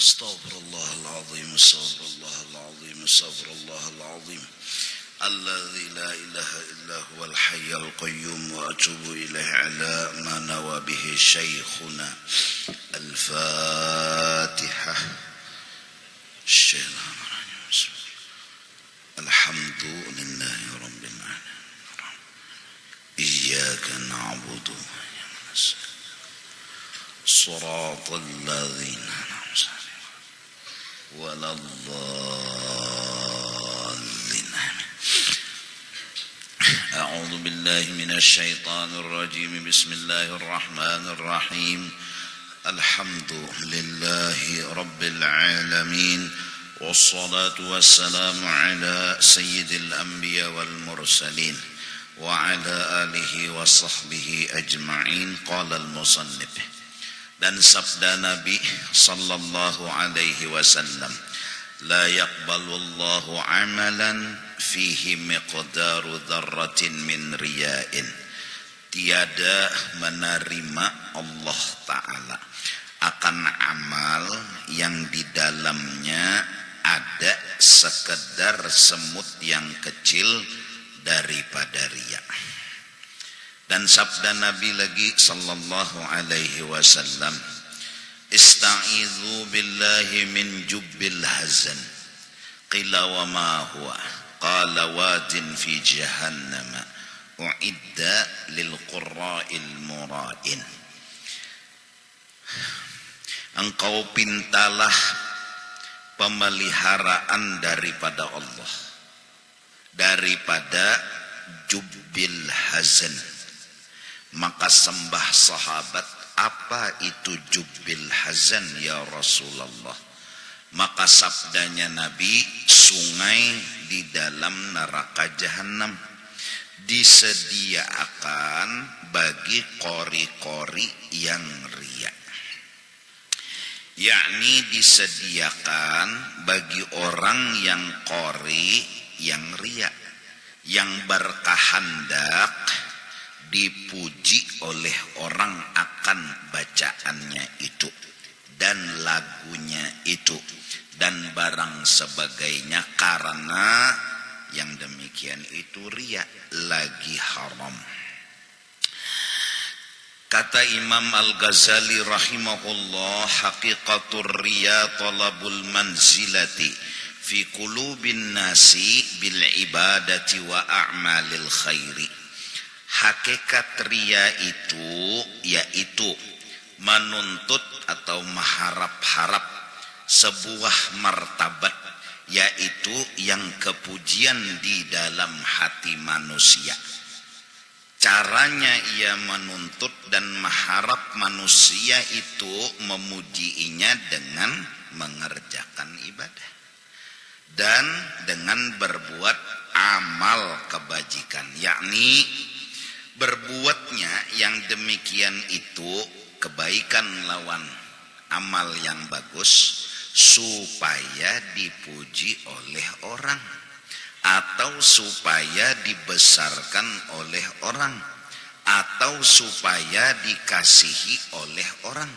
Astaghfirullahaladzim, astaghfirullahaladzim, astaghfirullahaladzim. Alladzi la ilaha illa huwal hayyul qayyum wa atubu ilaihi ala ma nawa bihi syekhuna. Al-Fatihah. Alhamdulillahi rabbil alamin. Iyyaka na'budu wa iyyaka nasta'in. Shiratal ladzina an'amta 'alaihim waladdallin. A'udzu billahi minasy syaithanir rajim. Bismillahir rahmanir rahim. Alhamdulillahi rabbil alamin. Wassalatu wassalamu ala sayyidil anbiya wal mursalin wa ala alihi wa sahbihi ajma'in. Qala al-musannif. Dan sabda Nabi sallallahu alaihi wasallam, la yaqbalu Allahu amalan fihi miqdaru dzarratin min riya'in. Tiada menerima Allah Ta'ala akan amal yang di dalamnya ada sekedar semut yang kecil daripada riya. Dan sabda Nabi lagi sallallahu alaihi wasallam, ista'idzu billahi min jubbil hazan. Qila wa ma huwa? Qala wadin fi jahannam u'idda lil qurra'il mura'in. Engkau pintalah pemeliharaan daripada Allah, daripada jubbil hazan. Maka sembah sahabat, apa itu jubbil hazan ya Rasulullah? Maka sabdanya Nabi, sungai di dalam neraka jahanam disediakan bagi kori-kori yang riya. Yakni disediakan bagi orang yang kori, yang riya, yang berkehendak dipuji oleh orang akan bacaannya itu dan lagunya itu dan barang sebagainya, karena yang demikian itu riya, lagi haram. Kata Imam Al-Ghazali rahimahullah, haqiqatur riya talabul manzilati fi qulubin nasi bil ibadati wa a'malil khairi. Hakikat riya itu yaitu menuntut atau mengharap-harap sebuah martabat, yaitu yang kepujian di dalam hati manusia. Caranya ia menuntut dan mengharap manusia itu memujiinya dengan mengerjakan ibadah dan dengan berbuat amal kebajikan, yakni berbuatnya yang demikian itu kebaikan lawan amal yang bagus, supaya dipuji oleh orang, atau supaya dibesarkan oleh orang, atau supaya dikasihi oleh orang,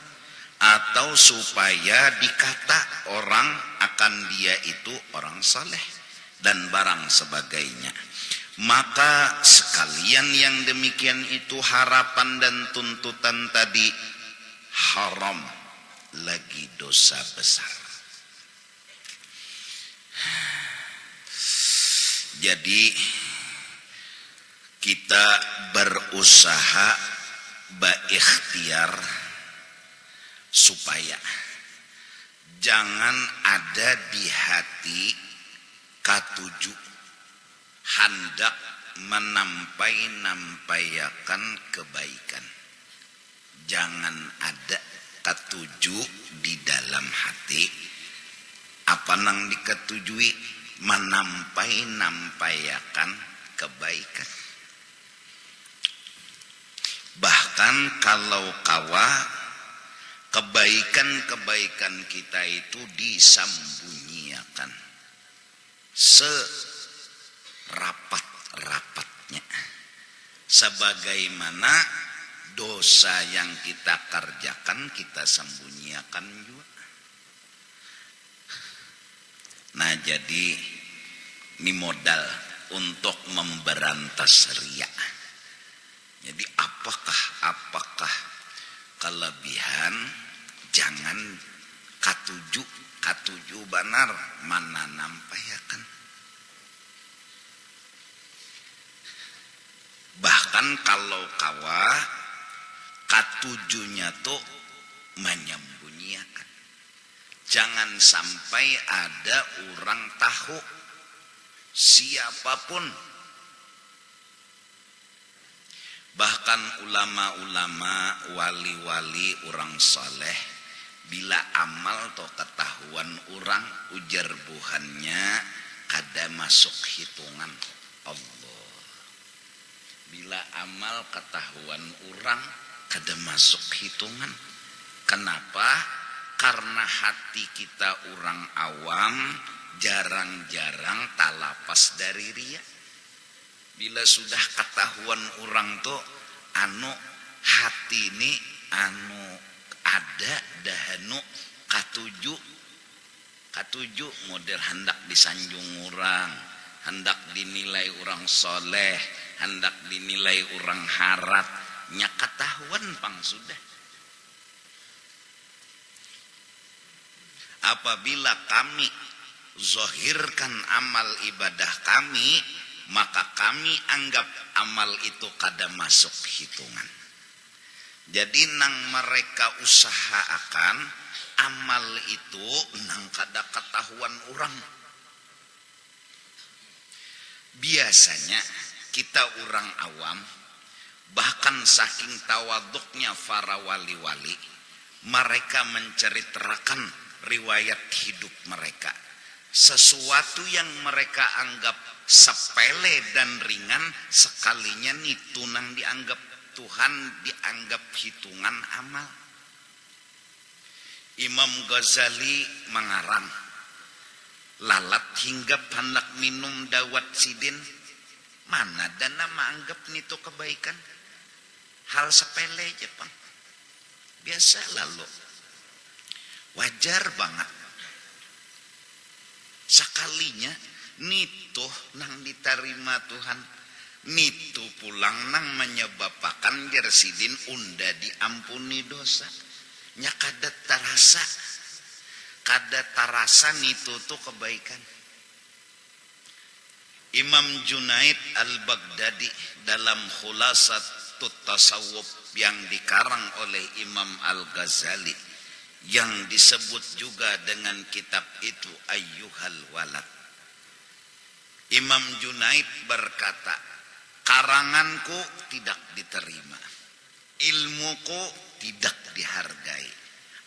atau supaya dikata orang akan dia itu orang saleh dan barang sebagainya. Maka sekalian yang demikian itu harapan dan tuntutan tadi haram, lagi dosa besar. Jadi kita berusaha berikhtiar supaya jangan ada di hati katuju hendak menampayakan kebaikan. Jangan ada ketuju di dalam hati. Apa nang diketujui? Menampayakan kebaikan. Bahkan kalau kawa kebaikan-kebaikan kita itu disembunyikan serapat-rapatnya, sebagaimana dosa yang kita kerjakan kita sembunyikan juga. Nah jadi ini modal untuk memberantas riya. Jadi apakah kelebihan jangan katuju benar mana nampayakan. Bahkan kalau kawa katujunya tuh menyembunyikan. Jangan sampai ada orang tahu, siapapun. Bahkan ulama-ulama, wali-wali orang saleh, bila amal atau ketahuan orang, ujar buhannya kada masuk hitungan Allah. Bila amal ketahuan orang, kada masuk hitungan. Kenapa? Karena hati kita orang awam, jarang-jarang talapas dari riya. Bila sudah ketahuan orang tuh hati ini ada dahanu katuju model hendak disanjung orang, hendak dinilai orang soleh, hendak dinilai orang harat, nya ketahuan pang sudah. Apabila kami zahirkan amal ibadah kami, maka kami anggap amal itu kada masuk hitungan. Jadi nang mereka usahakan amal itu nang kada ketahuan orang. Biasanya kita orang awam, bahkan saking tawaduknya para wali-wali, mereka menceritakan riwayat hidup mereka. Sesuatu yang mereka anggap sepele dan ringan, sekalinya nitunang dianggap Tuhan, dianggap hitungan amal. Imam Ghazali mengarang, lalat hinggap hendak minum dawat sidin, mana dana menganggap itu kebaikan. Hal sepele aja bang, biasa lalu, wajar banget. Sekalinya nituh nang diterima Tuhan, nitu pulang nang menyebabkan jersidin unda diampuni dosa. Nya kada tarasa nitu tuh kebaikan. Imam Junaid al-Baghdadi dalam Khulasatut Tasawuf yang dikarang oleh Imam Al-Ghazali, yang disebut juga dengan kitab itu Ayyuhal Walad. Imam Junaid berkata, karanganku tidak diterima, ilmuku tidak dihargai.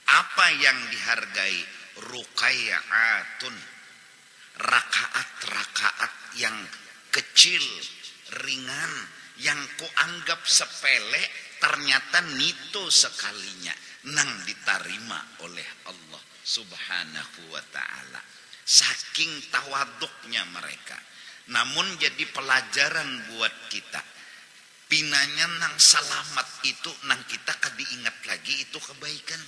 Apa yang dihargai? Ruqayyatun, rakaat-rakaat yang kecil, ringan, yang kuanggap sepele, ternyata nitu sekalinya nang diterima oleh Allah Subhanahu wa ta'ala. Saking tawaduknya mereka. Namun jadi pelajaran buat kita. Pinanya nang selamat itu nang kita kadi ingat lagi itu kebaikan.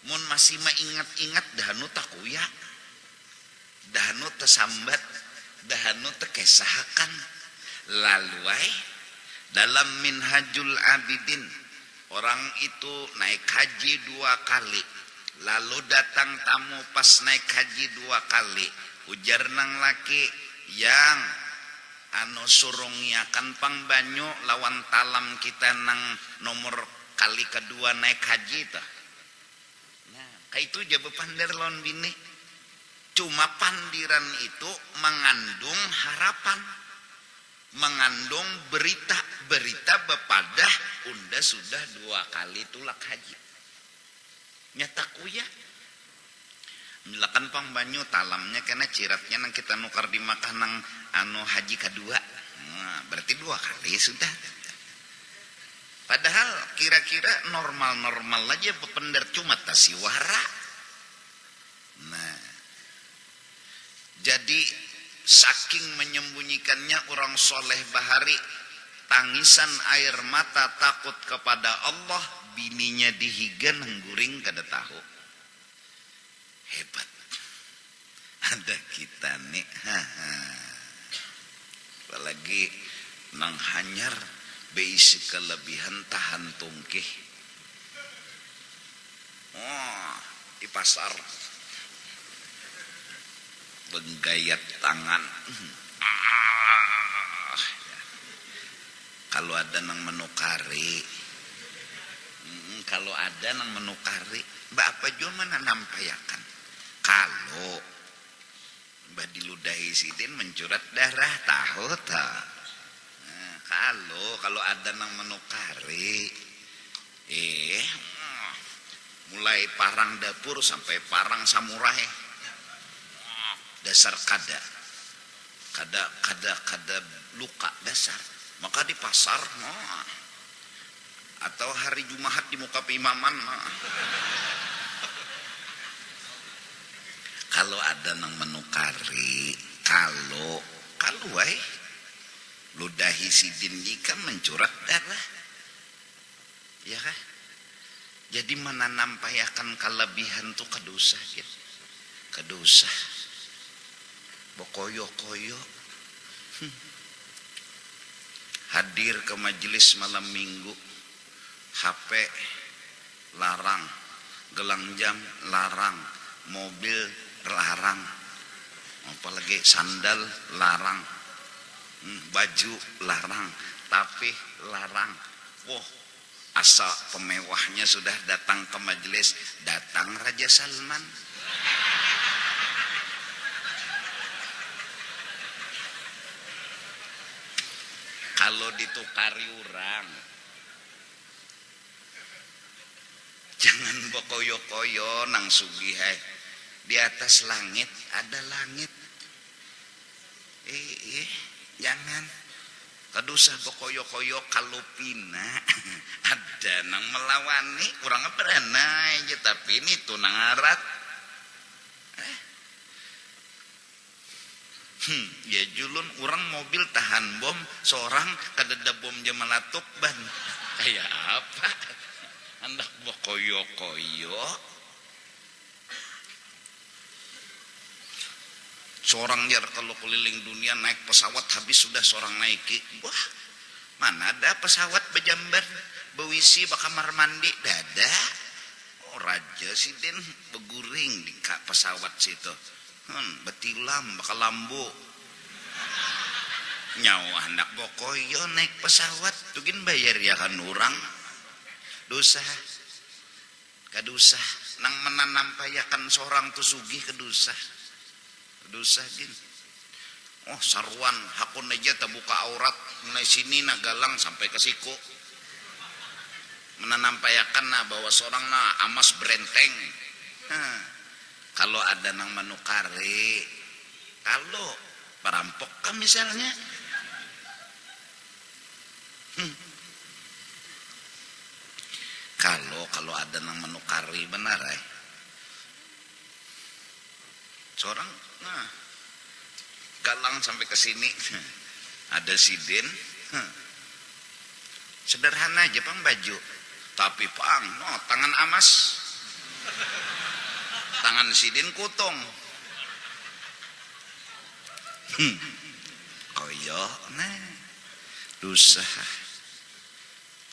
Mun masih maingat-ingat dahanu takuya, dahanu tersambat, dahanu terkesahakan. Lalu dalam Minhajul Abidin, orang itu naik haji 2 kali. Lalu datang tamu pas naik haji 2 kali. Ujar nang laki, yang surungiakan pang banyu lawan talam kita nang nomor kali kedua naik haji itu. Nah, kayak itu jaba pandar lawan bini. Cuma pandiran itu mengandung harapan, mengandung berita bepadah unda sudah 2 kali tulak haji. Nyataku ya, milakan pang banyu talamnya karena ciratnya nang kita nukar di makan nang haji kedua. Nah, berarti 2 kali sudah. Padahal kira-kira normal-normal aja bependar cuma tasiwara. Nah, jadi saking menyembunyikannya orang soleh bahari, tangisan air mata takut kepada Allah, bininya dihiga nengguring kada tahu. Hebat. ada kita nih. Apalagi nang hanyar beisi kelebihan tahan tungkih. Di pasar benggayat tangan. Kalau ada nang menukari, kalau ada nang menukari, mbak apa juga mana nampayakan. Kalau mbak diludahi sidin mencurat darah tahu tak? Kalau ada nang menukari, mulai parang dapur sampai parang samurai, dasar kada luka dasar. Maka di pasar, atau hari Jumat di muka imaman, kalau ada nang menukari, kalau ludahi sidin jika mencurat darah, ya kan? Jadi mana nampayakan kelebihan tuh kedosa gitu. Kedosa. Bokoyo-koyo. Hadir ke majelis malam minggu, HP larang, gelang jam larang, mobil larang, apalagi sandal larang, baju larang, tapi larang. Asal pemewahnya sudah datang ke majelis, datang Raja Salman. Kalau ditukari orang, jangan bokoyo-koyo nang sugihai. Di atas langit ada langit. Jangan. Kadosa bokoyo-koyo kalau pina ada nang melawani, kurang beranai aja, tapi ini tuh nang arat. Ya julun orang mobil tahan bom, seorang kadada bom jamalatuk ban. Kayak apa? Andak bokoyo-koyo. Seorang jar kalau keliling dunia naik pesawat habis sudah seorang naiki. Wah, mana ada pesawat bejambar, bewisi bakamar mandi dada. Raja sidin beguring di pesawat situ. Betilam bakal lambu. Nyawa hendak bokoyo naik pesawat tugin bayar ya kan orang. Dosa. Kadosa nang menanampayakan seorang tu sugih kedosa. Dosa gin. Sarwan hakun aja terbuka aurat mulai sini nagalang sampai ke siku. Menanampayakan bahwa seorang amas berenteng. Kalau ada nang menukari, kalau perampok kan misalnya, kalau ada nang menukari benar seorang galang sampai ke sini, ada sidin, sederhana aja pang baju, tapi pang tangan amas. Tangan sidin kutung. Koyo dosa.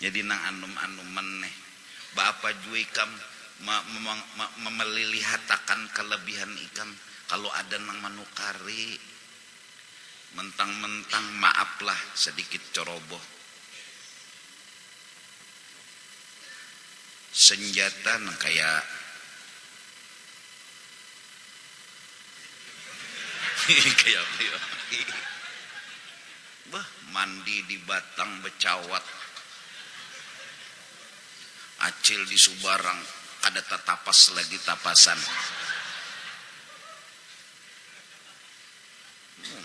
Jadi nang anum-anuman nih. Bapak juga ikam memelihatakan kelebihan ikam. Kalau ada nang manukari, mentang-mentang maaflah sedikit ceroboh. Senjata nang kayak mandi di Batang becawat, acil di Subarang kada tatapas lagi tapasan.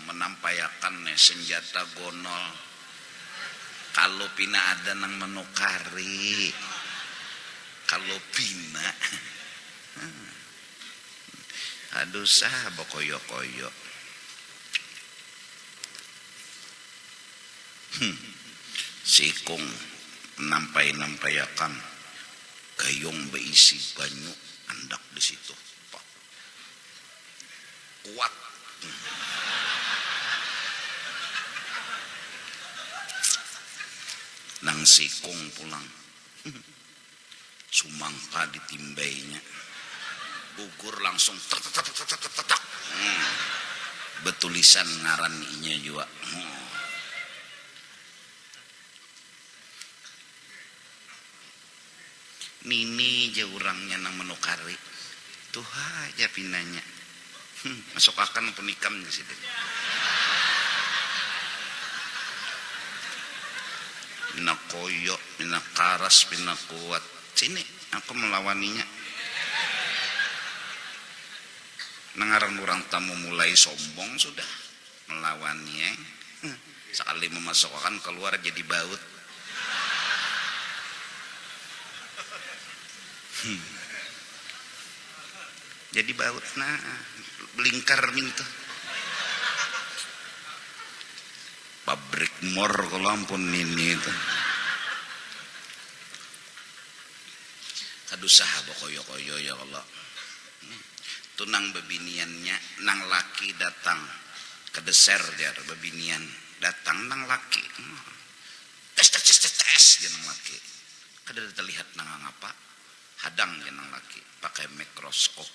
Menampayakan senjata gonol. Kalau pina ada nang menukari, kalau pina aduh sah bokoyo-koyo. Sikung nampayakan gayung beisi banyu andak di situ. kuat. Nang sikung pulang. Sumangka ditimbainya. Gugur langsung tek. Betulisan ngaran inya juga. Nini aja orangnya nang menukari. Tuh aja pinanya. Masuk akan penikam di situ. Mina koyok, mina karas, mina kuat. Sini aku melawaninya. Nangaran orang tamu mulai sombong sudah melawannya. Sekali memasukkan keluar jadi baut. Jadi baut nah belingkar minta. Pabrik mor kalau ampun ini itu. Kadusaha bokoyo-koyo ya Allah. Tunang bebiniannya nang laki datang ke deser dia bebinian datang nang laki tes jenang laki kada terlihat nang apa hadang jenang laki pakai mikroskop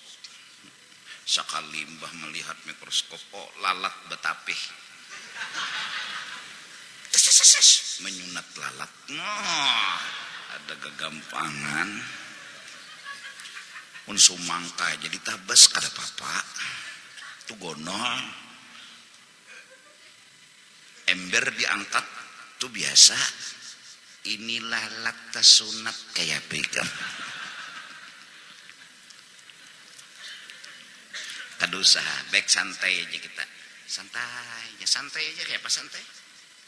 sekali mbah melihat mikroskop lalat betapih tes menyunat lalat ada kegampangan pun sumangka jadi tabas kada papa tu gonol ember diangkat tu biasa ini lalat tasunat kayak pegang kadusaha baik santai aja kita santai aja kayak apa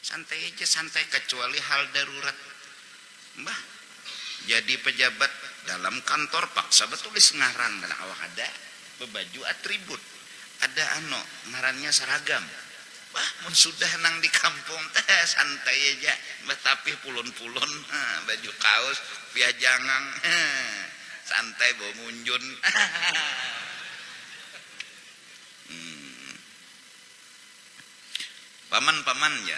santai aja kecuali hal darurat mbah jadi pejabat dalam kantor paksa betulis ngaran dan awak ada bebaju atribut ada ngarannya seragam wah mun sudah nang di kampung santai aja tapi pulun-pulun baju kaos piajangang santai bawa munjun paman ya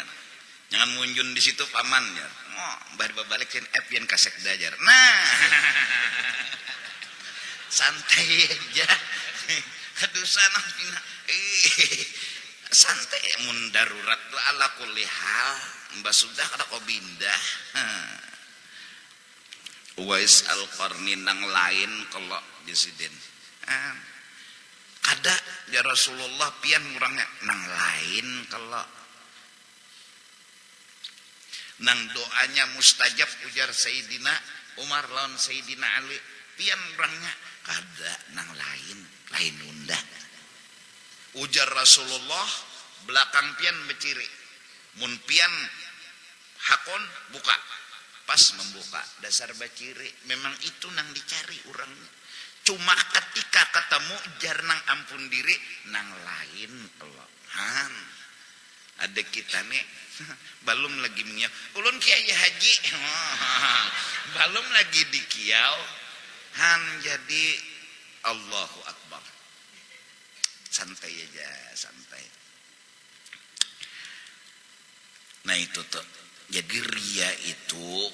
jangan munjun di situ paman ya mbah balik sen yang kasek dajar nah santai aja kadusan pina santai mun darurat tu ala kulli hal mbah sudah kada ko bindah Uwais Al-Qarni nang lain kalau disiden kada ya Rasulullah pian urangnya nang lain kalau nang doanya mustajab ujar Sayyidina Umar lawan Sayyidina Ali pian orangnya kada nang lain unda ujar Rasulullah belakang pian beciri mun pian hakon buka pas membuka dasar baciri memang itu nang dicari orangnya cuma ketika ketemu jar nang ampun diri nang lain pelohan ada kita nih belum lagi mengiau ulun kiai haji belum lagi di kiau jadi Allahu Akbar santai aja santai nah itu tuh jadi ria itu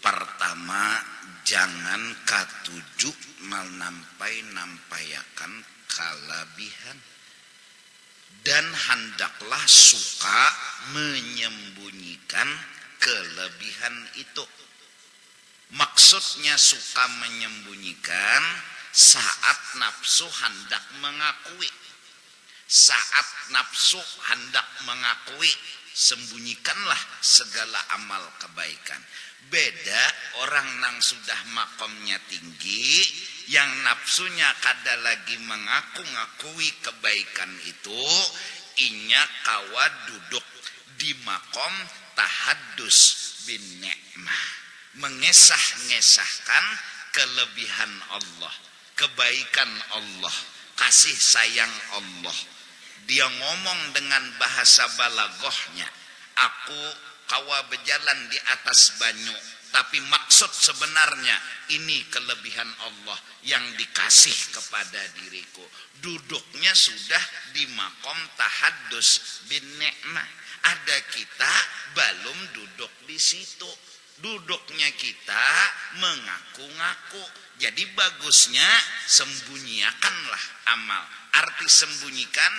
pertama jangan katuju nampayakan kalabihan dan hendaklah suka menyembunyikan kelebihan itu. Maksudnya suka menyembunyikan saat nafsu hendak mengakui. Saat nafsu hendak mengakui, sembunyikanlah segala amal kebaikan. Beda orang nang sudah makomnya tinggi, yang nafsunya kada lagi mengaku-ngakui kebaikan itu, inya kawa duduk di makom tahaddus bin ni'mah, mengesah-ngesahkan kelebihan Allah, kebaikan Allah, kasih sayang Allah. Dia ngomong dengan bahasa balagohnya, aku kawa berjalan di atas banyu tapi maksud sebenarnya ini kelebihan Allah yang dikasih kepada diriku. Duduknya sudah di makom tahaddus bin ni'mah. Ada kita belum duduk di situ. Duduknya kita mengaku-ngaku. Jadi bagusnya sembunyikanlah amal. Arti sembunyikan,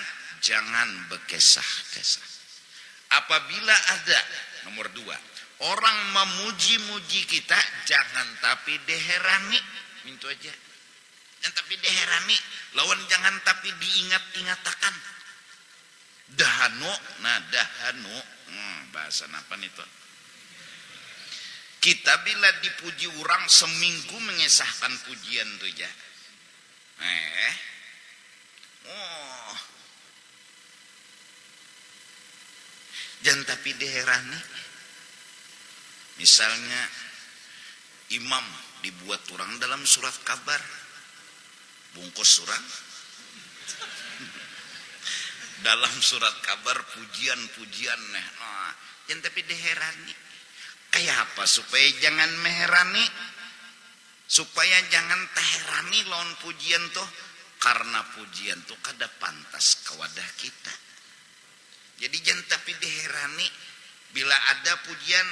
jangan berkesah-kesah. Apabila ada, nomor 2, orang memuji-muji kita, jangan tapi diherani. Mintu aja. Jangan tapi diherani. Lawan jangan tapi diingat-ingatakan. Dahanu, nah dahanu. Bahasa apa itu? Kita bila dipuji orang seminggu mengesahkan pujian tuh ya. Jangan tapi diherani. Misalnya imam dibuat orang dalam surat kabar, bungkus surang dalam surat kabar pujian-pujian jangan tapi diherani. Kayak apa supaya jangan meherani, supaya jangan teherani lawan pujian tuh, karena pujian tuh kada pantas ke wadah kita. Jadi jangan tapi diherani bila ada pujian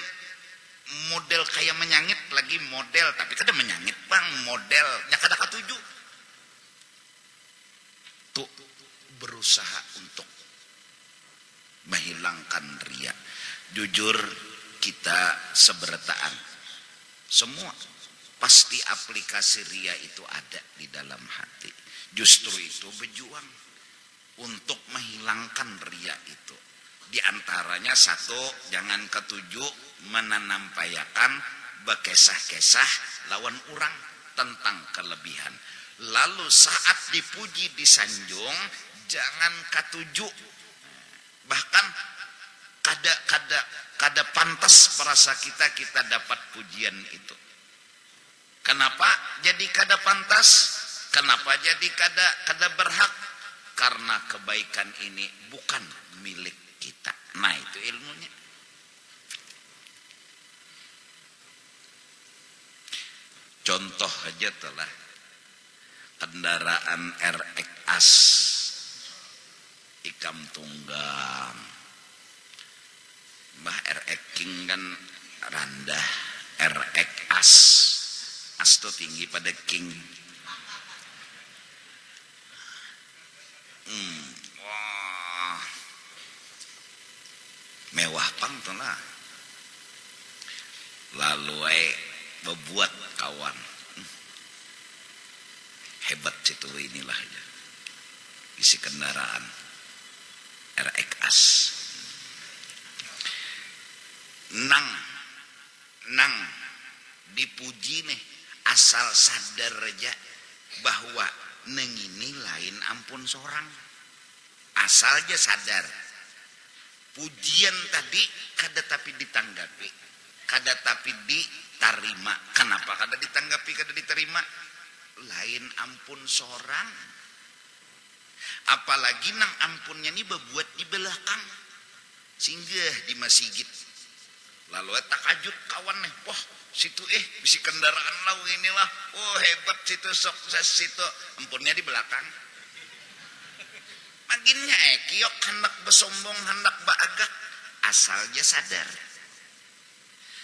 model kayak menyangit, lagi model tapi kada menyangit bang, modelnya kada katuju. Tuh berusaha untuk menghilangkan ria. Jujur kita seberataan semua pasti aplikasi ria itu ada di dalam hati. Justru itu berjuang untuk menghilangkan ria itu. Di antaranya satu, jangan ketujuh menampayakan bekesah-kesah lawan orang tentang kelebihan. Lalu saat dipuji disanjung, jangan ketujuh, bahkan kada pantas perasa kita dapat pujian itu. Kenapa jadi kada pantas? Kenapa jadi kada berhak? Karena kebaikan ini bukan milik kita. Nah itu ilmunya. Contoh aja telah kendaraan RX As Ikam Tunggang. Mbah RX King kan rendah, RX As itu tinggi pada King. Wah, mewah pang tuh lah. Lalu bebuat kawan, hebat situ inilah aja. Isi kendaraan RX As. Nang dipuji nih, asal sadar aja bahwa neng ini lain ampun seorang. Asal aja sadar. Pujian tadi kada tapi ditanggapi, kada tapi diterima. Kenapa kada ditanggapi, kada diterima? Lain ampun seorang. Apalagi nang ampunnya nih berbuat di belakang, singgah di masjid. Lalu takajut kawan nih, wah situ bisi kendaraan lau inilah, oh hebat situ, sukses situ, ampunnya di belakang. Maginnya kiok hendak bersombong, hendak baagak, asalnya sadar.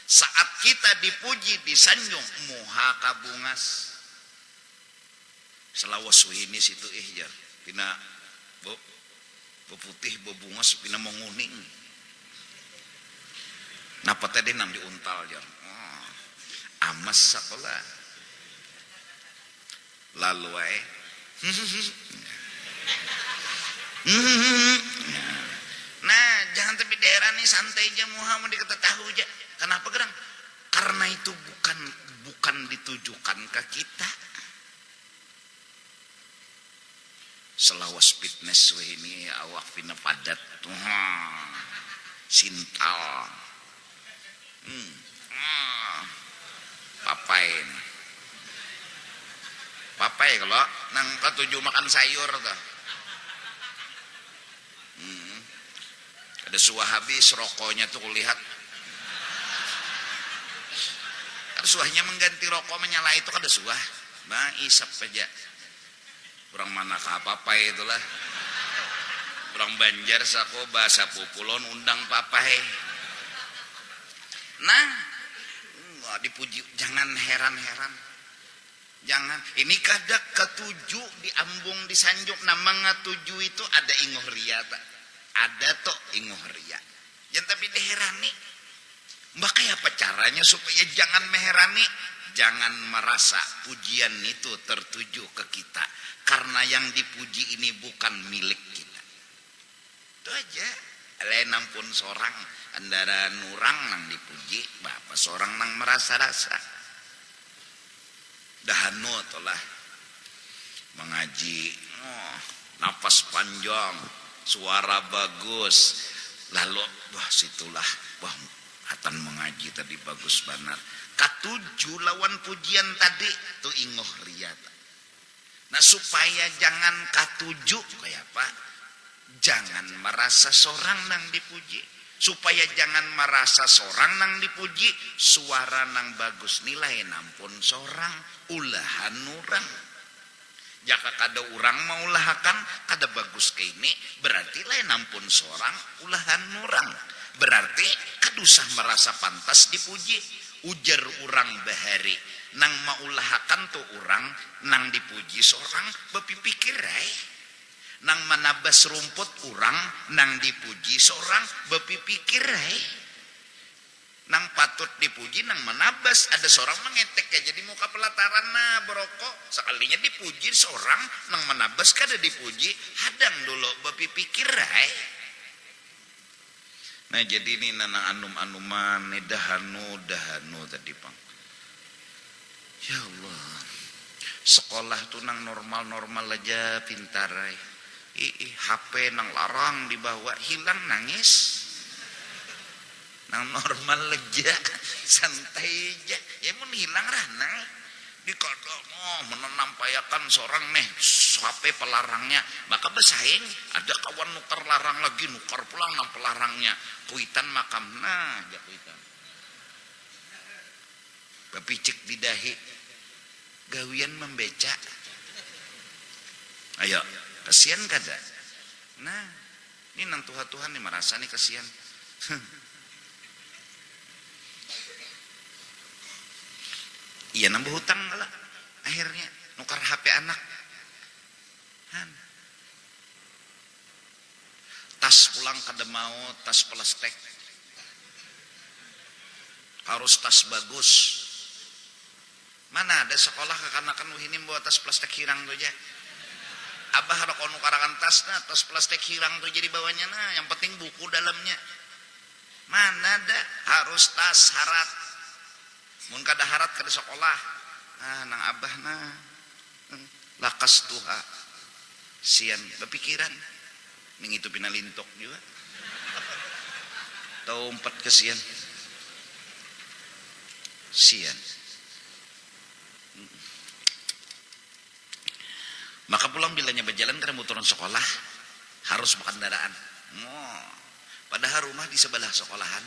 Saat kita dipuji, disanjung, muha kabungas. Selawas ini situ jar, pina putih bebungas, pina menguning. Napa tadi nang diuntal jar, amas sekolah. Lalu nah jangan tapi daerah nih santai aja, muha mau dikata tahu aja. Kenapa gerang? Karena itu bukan ditujukan ke kita. Selawas fitness ini awak pina padat, sintal. Papai kalau nang ketujuh makan sayur tuh. Ada suah habis rokoknya tuh lihat. Kan suahnya mengganti rokok menyala itu kada suah. Nah, isap aja. Kurang mana ke apa-apa itulah. Kurang Banjar sako bahasa pupulon undang papai. Nah, dipuji, jangan heran-heran. Jangan, ini kadak ketujuh diambung disanjuk nama ngatuju itu ada ingoh ria tak? Ada toh ingoh ria. Jangan tapi diherani. Maka apa caranya supaya jangan meherani? Jangan merasa pujian itu tertuju ke kita. Karena yang dipuji ini bukan milik kita. Itu aja. Lain ampun seorang andara nurang nang dipuji, bapak seorang nang merasa-rasa. Dahanu tolah mengaji, napas panjang, suara bagus, lalu wah situlah wah atan mengaji tadi bagus benar. Katuju lawan pujian tadi tu ingoh ria. Nah supaya jangan katuju kayak apa? Jangan merasa seorang nang dipuji. Supaya jangan merasa seorang nang dipuji, suara nang bagus nilai nampun seorang ulahan urang. Jaka kada urang mau ulahakan kada bagus ke ini, berarti lain nampun seorang ulahan urang. Berarti kadusah merasa pantas dipuji. Ujar urang bahari nang maulahakan tu urang nang dipuji seorang bepipikir nang manabas rumput urang nang dipuji seorang bepipikir nang patut dipuji nang manabas ada seorang mengetek aja di muka pelataran nah berokok sekalinya dipuji seorang nang manabas kada dipuji hadang dulu bepipikir nah jadi ini nana anum-anuman dahanu tadi pang ya Allah sekolah tuh nang normal aja pintar HP nang larang dibawa hilang nangis nang normal aja santai aja ya mun hilang ranang dikodok menampayakan seorang HP pelarangnya maka bersaing ada kawan nukar larang lagi nukar pulang nang pelarangnya kuitan makam nah aja kuitan bapicik di dahi gawian membeca ayo kasihan kada nah ini nang Tuhan nih merasa nih kasihan iya nambah hutang lah akhirnya nukar HP anak tas pulang kada mau tas plastik harus tas bagus mana ada sekolah kekanakan ini bawa tas plastik hirang tuh aja abah ada kono karangan tas nah tas plastik hirang tuh jadi bawahnya nah yang penting buku dalamnya mana ada harus tas harat mun kada harat kada sekolah nang abah nah lakas tuha sian berpikiran ning itu pinalintok juga tau empat kesian sian maka pulang bilanya berjalan karena motoran sekolah harus berkendaraan padahal rumah di sebelah sekolahan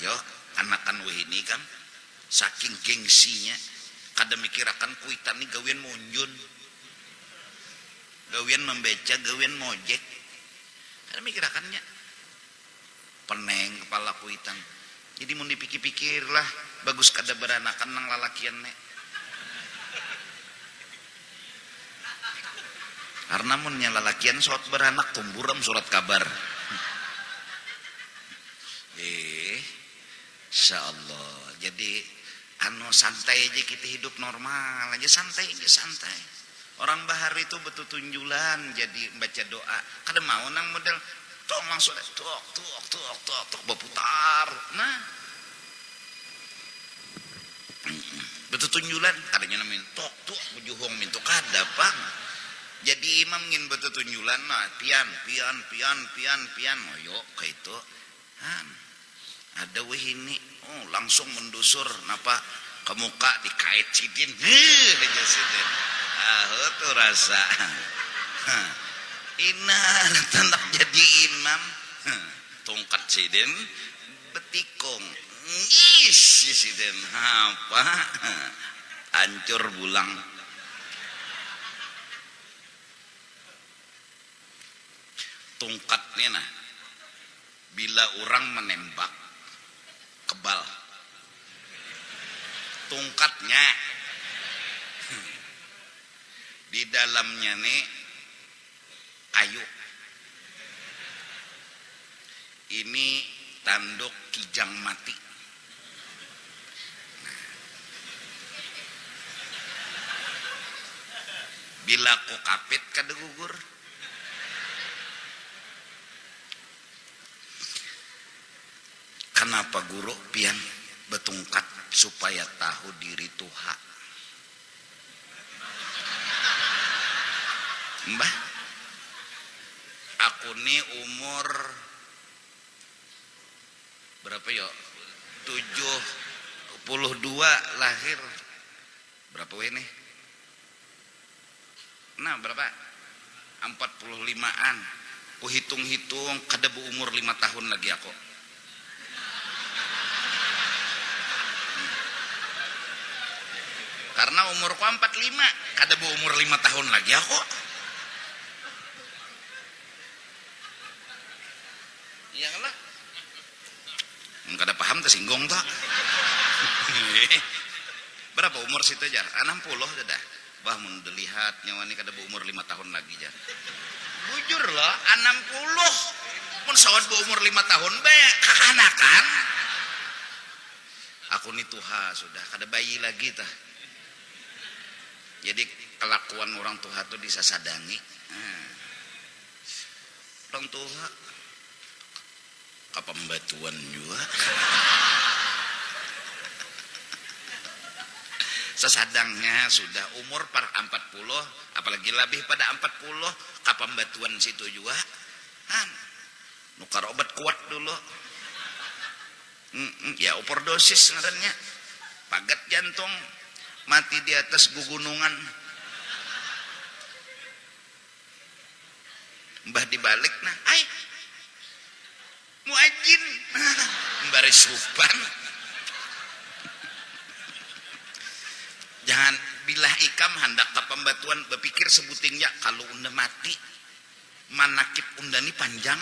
yo anakan weh ini kan saking gengsinya kada mikirakan kuitan nih gawian monjun gawian membeca gawian mojek kada mikirakannya peneng kepala kuitan jadi mau dipikir-pikir lah bagus kada beranakan nang lalakian nek karena munnya lalakian surat beranak tumburam surat kabar insyaallah jadi santai aja kita hidup normal aja santai orang bahar itu betul tunjulan jadi baca doa kada mau nang model tok langsung tok berputar nah betul tunjulan kadanya namin tok bujuhong mintu kada pang jadi imam ngin betul tunjulan nah pian moyo kayak itu ada weh ini langsung mendusur napa ke muka dikait sidin aja sidin tuh rasa inar tendak jadi imam tongkat sidin betikung isi den apa hancur bulang. Tungkatnya nah bila orang menembak kebal tungkatnya di dalamnya nih kayu ini tanduk kijang mati. Bila ku kapit kada gugur. Kenapa guru pian betungkat supaya tahu diri Tuhan? Mbah, aku nih umur berapa ya? 72 lahir. Berapa ini? Nah, berapa? 45-an. Ku hitung-hitung kada umur 5 tahun lagi aku. Karena umurku 45, kada umur 5 tahun lagi aku. Iya lah. Kada paham tersinggung tak? Berapa umur situ jar? 60 dah. Bah mun dilihat nyawa ni kada umur 5 tahun lagi jar. Bujur lah 60. Mun sawat umur 5 tahun be kakanakan. Aku ni tuha sudah kada bayi lagi tah. Jadi kelakuan orang tua tuh disasadangi. Orang tua kapembatuan juga. Sesadangnya sudah umur par 40, apalagi lebih pada 40, kapembatuan situ juga. Nukar obat kuat dulu. Ya overdosis ngarannya. Pagat jantung, mati di atas gugunungan. Mbah dibalik nah, ay muajin mbari supan. Jangan bilah ikam hendak ke pembatuan berpikir sebutingnya kalau unda mati manakib unda ni panjang.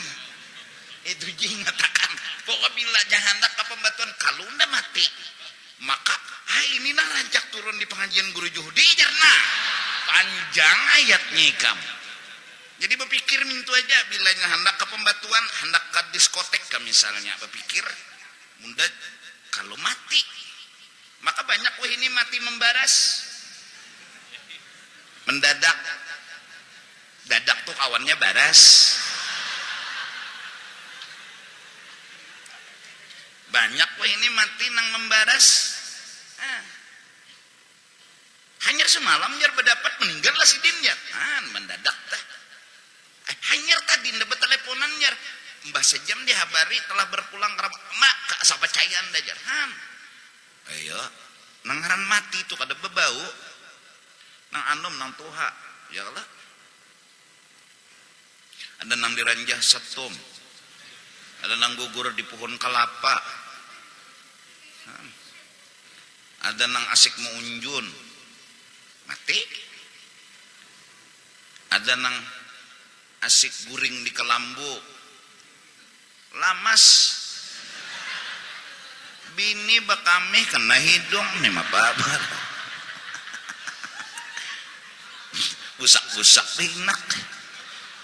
Itu jing ngatakan pokok bila jangan hendak ke pembatuan kalau unda mati maka ini nah rancak turun di pengajian guru Juhdi jarna panjang ayatnya ikam. Jadi berpikir mintu aja bilanya hendak ke pembatuan, hendak ke diskotek ke misalnya berpikir munda kalau mati maka banyak wah ini mati membaras mendadak dadak tuh kawannya baras banyak wah ini mati nang membaras hanya semalam jar berdapat meninggal lah si dinnya mendadak teh hanya tadi nda beteleponan jar mbah sejam dihabari telah berpulang ke mak kak sapacayan dah jar ayo nangaran mati tuh kada bebau nang anom nang tuha ya Allah ada nang diranjah setum ada nang gugur di pohon kelapa ada nang asik mengunjun mati ada nang asik guring di kelambu lamas bini bakame kena hidung nih mah babar busak-busak binak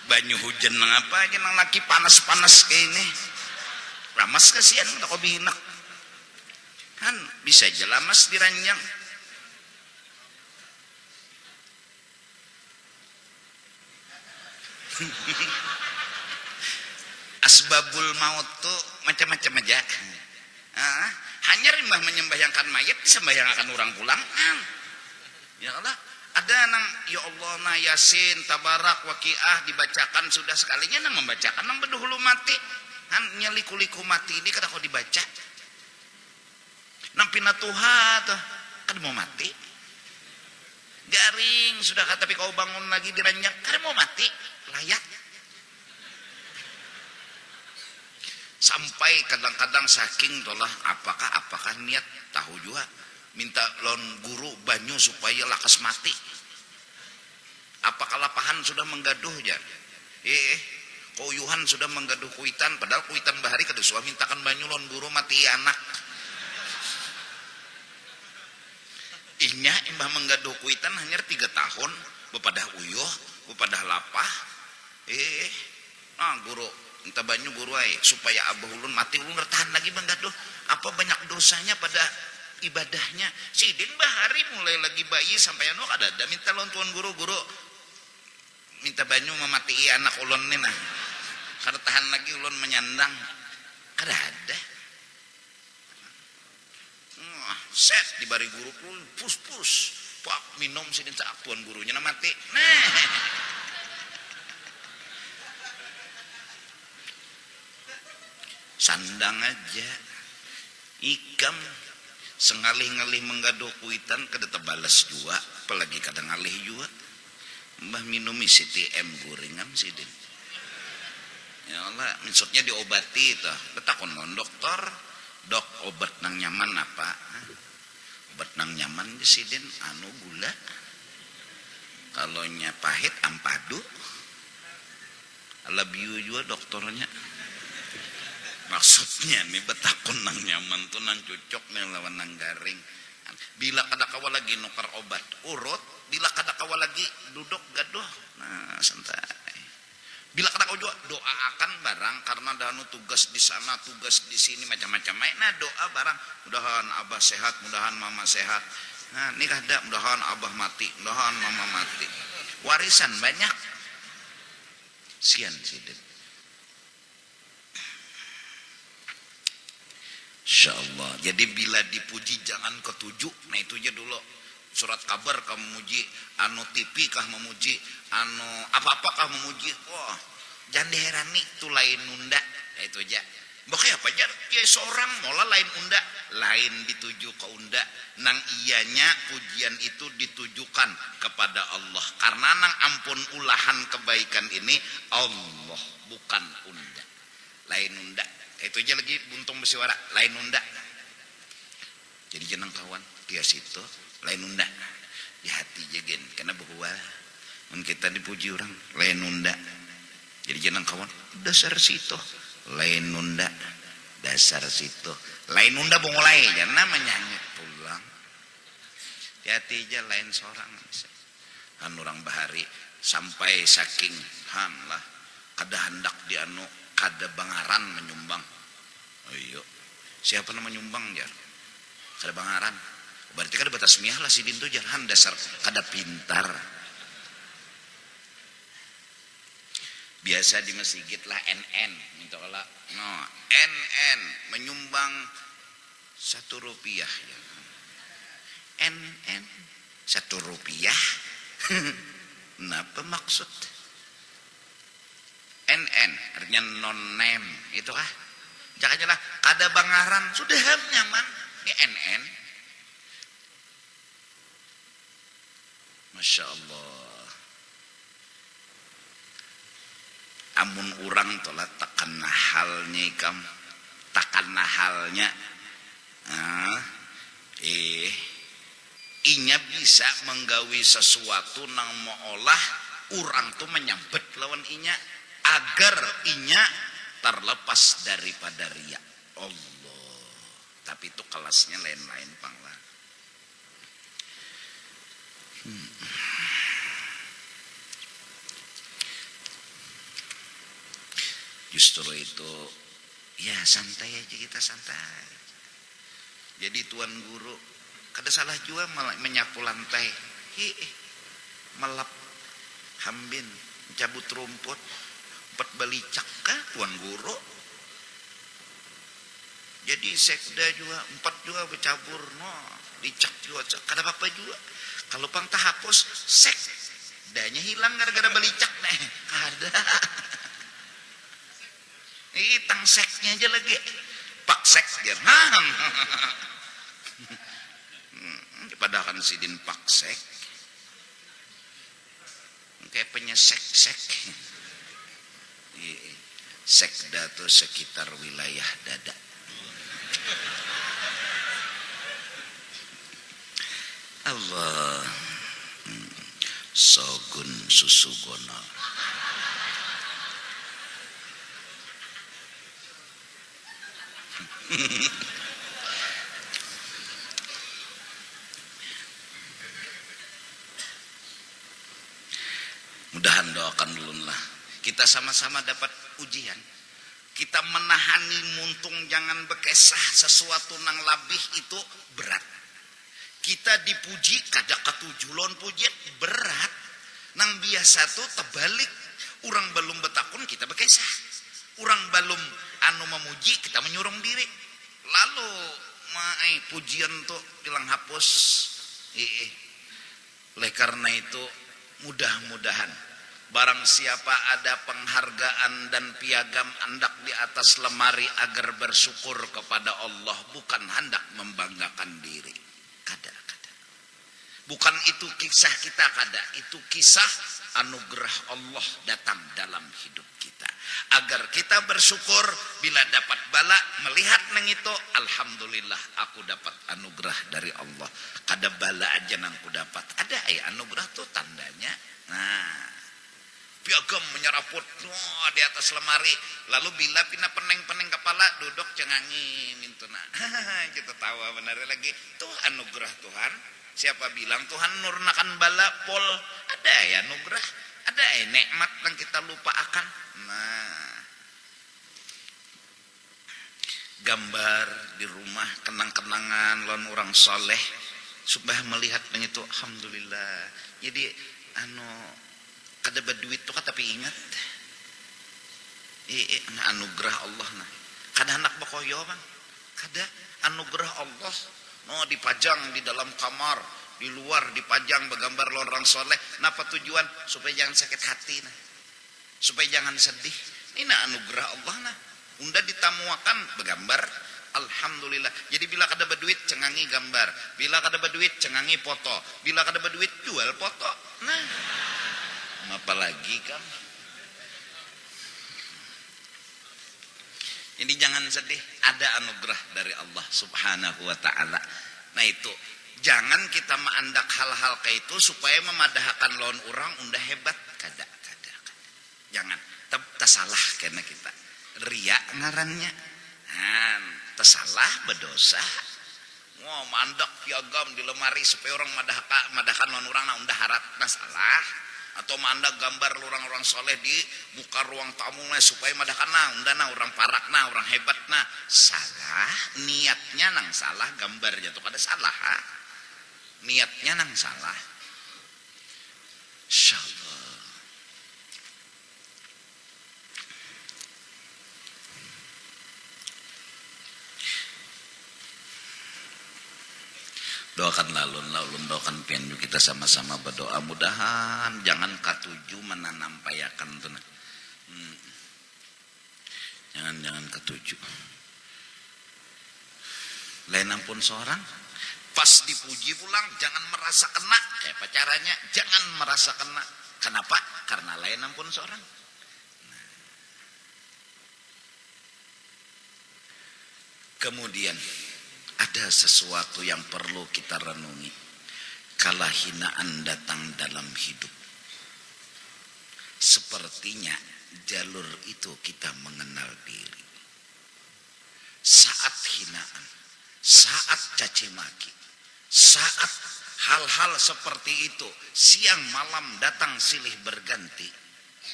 banyu hujan nang apa aja nang laki panas-panas kayak ini lamas kasihan tak binak kan bisa aja lamas diranjang asbabul maut tuh macam-macam aja hanya rimbah menyembahyangkan mayat disembahyangkan orang pulang ya Allah ada nang ya Allah na yasin tabarak waqiah dibacakan sudah sekalinya nang membacakan nang bedahulu mati kan nyeliku-liku mati ini kada kau dibaca nang pina tuha tuh kada mau mati garing sudah kata tapi kau bangun lagi diranjang kada mau mati layak Sampai kadang-kadang saking tolah apakah niat tahu juga minta lon guru banyu supaya lakas mati. Apakah lapahan sudah menggaduh ya? Koyuhan sudah menggaduh kuitan, padahal kuitan bahari kedua mintakan banyu lon guru mati anak. Inya imbah menggaduh kuitan hanya 3 tahun, bepadah uyuh, bepadah lapah. Guru minta banyu guru ay supaya abah ulun mati ulun bertahan lagi menggaduh. Apa banyak dosanya pada ibadahnya. Sidin bahari mulai lagi bayi sampai anu ada minta lon tuan guru minta banyu memati anak ulun nih nah. Kada tahan lagi ulun menyandang. Ada. Set di bari guru pun pus pak minum sidin sak tuan gurunya na mati. Nah. Sandang aja. Ikam sengalih-ngalih menggaduh kuitan kada tebalas juga, apalagi kadang ngalih juga. Mbah minumi CTM gorengan sidin. Ya Allah, maksudnya diobati tah. Betakon non dokter, dok obat nang nyaman apa? Obat nang nyaman di sidin anu gula. Kalau nya pahit ampadu. Alabiu juga dokternya. Maksudnya nih betakon nang nyaman tuh nang cocok nih lawan nang garing. Bila kada kawa lagi nukar obat urut, bila kada kawa lagi duduk gaduh. Nah, santai. Bila kada kawa juga doa akan barang karena dahanu tugas di sana, tugas di sini macam-macam. Nah, doa barang mudahan abah sehat, mudahan mama sehat. Nah, ini kada mudahan abah mati, mudahan mama mati. Warisan banyak. Sian sidin. Insyaallah. Jadi bila dipuji jangan ketujuh. Nah itu aja dulu. Surat kabar kamu memuji, anu TV kah memuji, anu apa-apa kah memuji. Wah, jangan diherani itu lain nunda. Nah itu aja. Bakal apa aja ya seorang mola lain unda, lain dituju ke unda. Nang iyanya pujian itu ditujukan kepada Allah. Karena nang ampun ulahan kebaikan ini Allah bukan unda. Lain unda. Itu aja lagi buntung besiwara lain unda. Jadi jeneng kawan dia situ lain unda di hati jegen karena bahwa mun kita dipuji orang lain unda. Jadi jeneng kawan dasar situ lain unda dasar situ lain unda bongolai jangan namanya pulang. Hati aja lain seorang kan orang bahari sampai saking han lah kada hendak dianu kada bangaran menyumbang. Oh iya. Siapa nama menyumbang jar? Kada bangaran. Berarti kada batas miah lah sidin tu jalan dasar kada pintar. Biasa di masjid lah NN minta kala. No, NN menyumbang 1 rupiah ya. NN 1 rupiah. Kenapa maksud? NN artinya non name itu kah? Jangan lah kada bangaran sudah nyaman ini NN. Masya Allah. Amun orang tolah takkan nahalnya ikam takkan nahalnya. Inya bisa menggawi sesuatu nang moolah orang tuh menyambet lawan inya agar inya terlepas daripada riya. Allah. Tapi itu kelasnya lain-lain panglah. Justru itu ya santai aja kita santai. Jadi tuan guru kada salah juga menyapu lantai. Melap hambin, cabut rumput, empat balicak kah tuan guru. Jadi sekda juga 4 juga bercabur no, dicak juga kada apa-apa juga. Kalau pang tahapus sekdanya hilang gara-gara balicak nih. Ada. Tang seknya aja lagi. Pak sek dia. Padahal kan sidin pak sek. Kayak penyesek-sek. Sekda tuh sekitar wilayah dada. Allah. Sogun Susugono. Mudahan doakan dulu lah. Kita sama-sama dapat ujian. Kita menahani muntung jangan bekesah sesuatu nang labih itu berat. Kita dipuji kada katujulon pujian berat. Nang biasa tuh terbalik. Orang belum betakun kita bekesah. Orang belum memuji kita menyurung diri. Lalu pujian tuh bilang hapus. Oleh karena itu mudah-mudahan barang siapa ada penghargaan dan piagam hendak di atas lemari agar bersyukur kepada Allah, bukan hendak membanggakan diri. Kada. Bukan itu kisah kita kada, itu kisah anugerah Allah datang dalam hidup kita. Agar kita bersyukur bila dapat bala, melihat nang itu, alhamdulillah aku dapat anugerah dari Allah. Kada bala aja nang ku dapat. Ada anugerah tuh tandanya. Nah, piagam menyeraput di atas lemari, lalu bila pina peneng kepala duduk cengangi mintuna. Kita tawa benar lagi. Tuh anugerah Tuhan. Siapa bilang Tuhan nurnakan bala pol? Ada anugerah, ada nikmat yang kita lupa akan. Nah, gambar di rumah kenang-kenangan lawan orang soleh supaya melihat yang itu alhamdulillah. Jadi kada berduit tuh tapi ingat anugerah Allah nah. Kada anak bakoyo bang, kada anugerah Allah dipajang di dalam kamar, di luar dipajang bergambar orang soleh. Napa tujuan? Supaya jangan sakit hati nah. Supaya jangan sedih. Ini anugerah Allah nah. Unda ditamuakan bergambar, alhamdulillah. Jadi bila kada berduit cengangi gambar, bila kada berduit cengangi foto, bila kada berduit jual foto. Nah, apalagi kan. Jadi jangan sedih, ada anugerah dari Allah Subhanahu wa taala. Nah itu, jangan kita mengandak hal-hal kayak itu supaya memadahkan lawan orang unda hebat, kada. Jangan, tersalah karena kita riak ngarannya. Nah, tersalah berdosa. Mandak piagam di lemari supaya orang madahkan lawan orang nah unda harap nah salah. Atau manda gambar orang-orang soleh di muka ruang tamu supaya madahkan nah orang parak nah orang hebat nah salah niatnya nang salah gambarnya tuh kada salah niatnya nang salah. Insyaallah doakan lalun doakan pianju kita sama-sama berdoa mudahan jangan katuju menanam payakan tuh jangan katuju lain ampun seorang pas dipuji pulang jangan merasa kena kayak pacarannya jangan merasa kena. Kenapa? Karena lain ampun seorang. Kemudian ada sesuatu yang perlu kita renungi. Kala hinaan datang dalam hidup, sepertinya jalur itu kita mengenal diri. Saat hinaan, saat caci maki, saat hal-hal seperti itu siang malam datang silih berganti,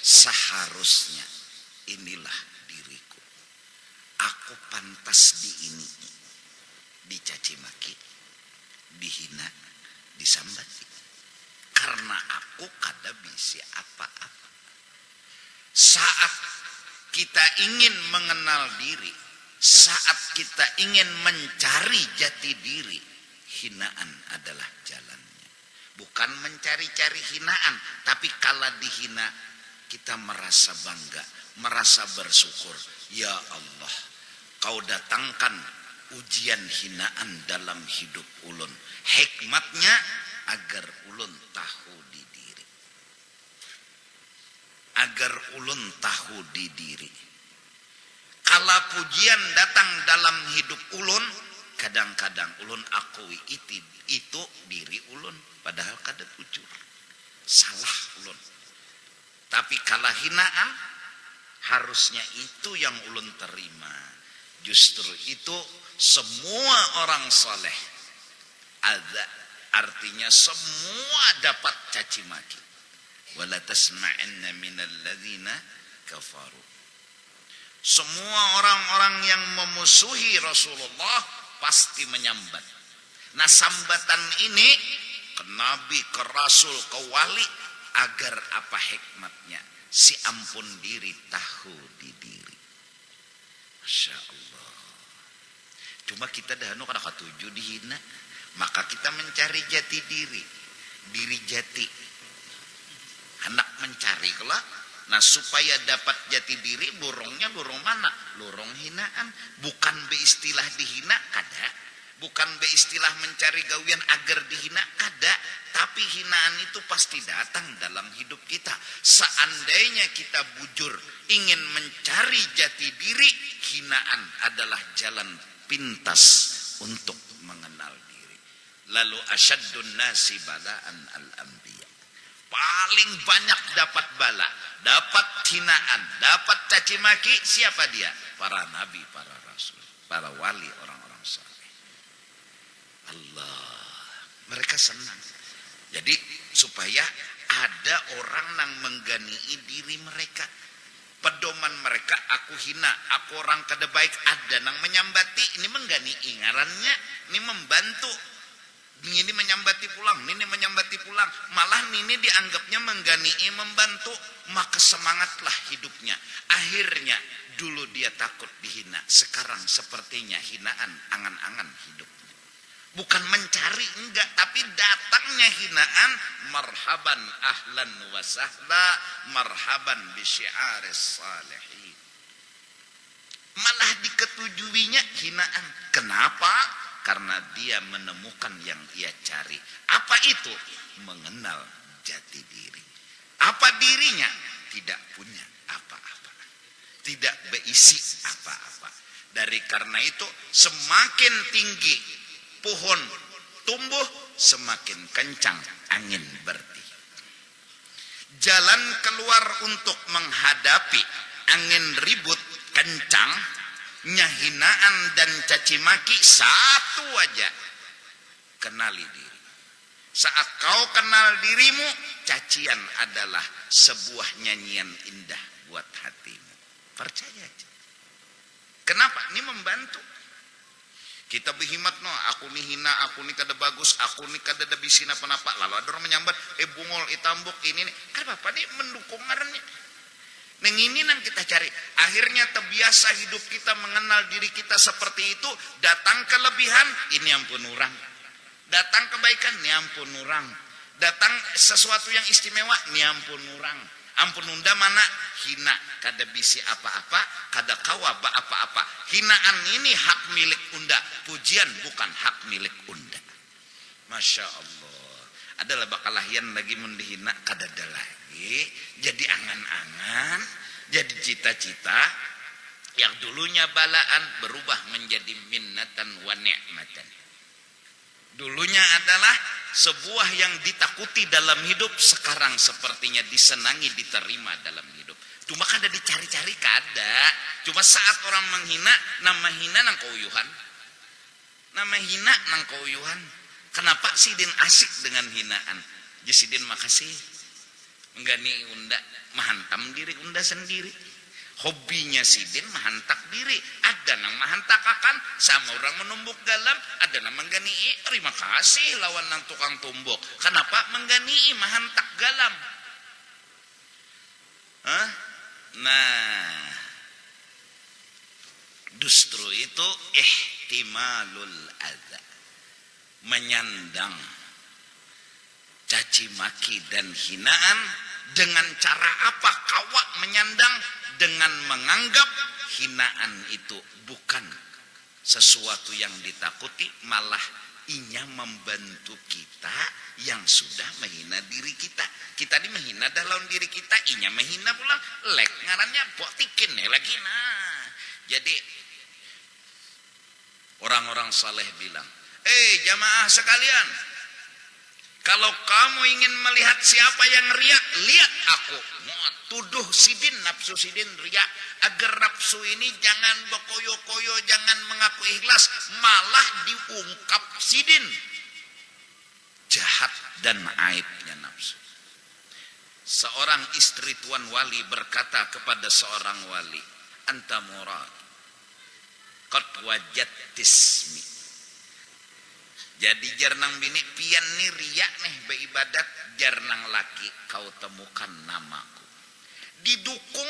seharusnya inilah diriku. Aku pantas ini. Dicaci maki, dihina, disambati. Karena aku kada bisa apa-apa. Saat kita ingin mengenal diri, saat kita ingin mencari jati diri, hinaan adalah jalannya. Bukan mencari-cari hinaan, tapi kala dihina kita merasa bangga, merasa bersyukur. Ya Allah, Kau datangkan ujian hinaan dalam hidup ulun. Hikmatnya agar ulun tahu di diri. Agar ulun tahu di diri. Kala pujian datang dalam hidup ulun, kadang-kadang ulun akui itu diri ulun, padahal kada pujur. Salah ulun. Tapi kala hinaan, harusnya itu yang ulun terima. Justru itu semua orang soleh ada, artinya semua dapat caci maki. Wala tasma'anna minal ladzina kafaru. Semua orang-orang yang memusuhi Rasulullah pasti menyambat. Nah, sambatan ini ke nabi, ke rasul, ke wali, agar apa hikmatnya? Si ampun diri tahu di diri. Masya Allah. Cuma kita dahanu kada katuju dihina, maka kita mencari jati diri, diri jati. Hendak mencari kelak. Nah, supaya dapat jati diri, lurungnya lurung mana? Lurung hinaan. Bukan beristilah dihina, kada. Bukan beristilah mencari gawian agar dihina, kada. Tapi hinaan itu pasti datang dalam hidup kita. Seandainya kita bujur ingin mencari jati diri, hinaan adalah jalan pintas untuk mengenal diri. Lalu asyaddun nasi balaan al-anbiya. Paling banyak dapat bala, dapat hinaan, dapat caci maki, siapa dia? Para nabi, para rasul, para wali, orang-orang saleh. Allah, mereka senang. Jadi supaya ada orang yang mengganii diri mereka. Pedoman mereka, aku hina, aku orang kada baik, ada yang menyambati, ini mengganii ngarannya, ini membantu. Ini menyambati pulang, ini menyambati pulang. Malah ini dianggapnya mengganii, membantu. Maka semangatlah hidupnya. Akhirnya dulu dia takut dihina. Sekarang sepertinya hinaan angan-angan hidupnya. Bukan mencari, enggak. Tapi datangnya hinaan. Marhaban ahlan wa sahla. Marhaban bisyi'aris salihin. Malah diketujuinya hinaan. Kenapa? Karena dia menemukan yang ia cari. Apa itu? Mengenal jati diri. Apa dirinya? Tidak punya apa-apa. Tidak berisi apa-apa. Dari karena itu, semakin tinggi pohon tumbuh, semakin kencang angin bertiup. Jalan keluar untuk menghadapi angin ribut kencang, hinaan dan caci maki satu aja, kenali diri. Saat kau kenal dirimu, cacian adalah sebuah nyanyian indah buat hatimu. Percaya aja. Kenapa? Ini membantu. Kita berhimat no, aku nih hina, aku nih kada bagus, aku nih kada ada bisin apa-apa. Lalu ada orang menyambat, bungol, itambuk, ini nih. Kan bapak nih mendukung ngarannya. Neng ini yang kita cari. Akhirnya terbiasa hidup kita mengenal diri kita seperti itu. Datang kelebihan, ini ampun orang. Datang kebaikan, ini ampun orang. Datang sesuatu yang istimewa, ini ampun orang. Ampun unda mana? Hina, kada bisi apa-apa, kada kawa apa-apa. Hinaan ini hak milik unda. Pujian bukan hak milik unda. Masya Allah. Adalah bakalahian lagi mendihina, kada ada lagi. Jadi angan-angan, jadi cita-cita yang dulunya balaan berubah menjadi minnatan wa ni'matan. Dulunya adalah sebuah yang ditakuti dalam hidup, sekarang sepertinya disenangi, diterima dalam hidup. Cuma kada dicari-cari, kada. Cuma saat orang menghina, nama hina nang keuyuhan. Nama hina nang keuyuhan. Kenapa Sidin asik dengan hinaan? Jadi Sidin makasih. Menggani unda, mahantam diri unda sendiri. Hobinya Sidin mahantak diri. Ada nang mahantak akan sama orang menumbuk galam, ada nang menggani. Terima kasih lawan nang tukang tumbuk. Kenapa menggani mahantak galam? Hah? Nah, justru itu ihtimalul adza, menyandang caci maki dan hinaan. Dengan cara apa kawak menyandang? Dengan menganggap hinaan itu bukan sesuatu yang ditakuti, malah inya membantu kita yang sudah menghina diri kita. Kita ini menghina dalam diri kita, inya menghina pulang, lek ngarannya botikin lagi. Nah, Jadi orang-orang saleh bilang, jamaah sekalian, kalau kamu ingin melihat siapa yang riya, lihat aku. Tuduh sidin, nafsu sidin riya, agar nafsu ini jangan bekoyo-koyo, jangan mengaku ikhlas, malah diungkap sidin jahat dan aibnya nafsu. Seorang istri tuan wali berkata kepada seorang wali, anta murad qad wajadtismi. Jadi jarnang bini pian ni riak nih beribadat, jarnang laki kau temukan namaku. Didukung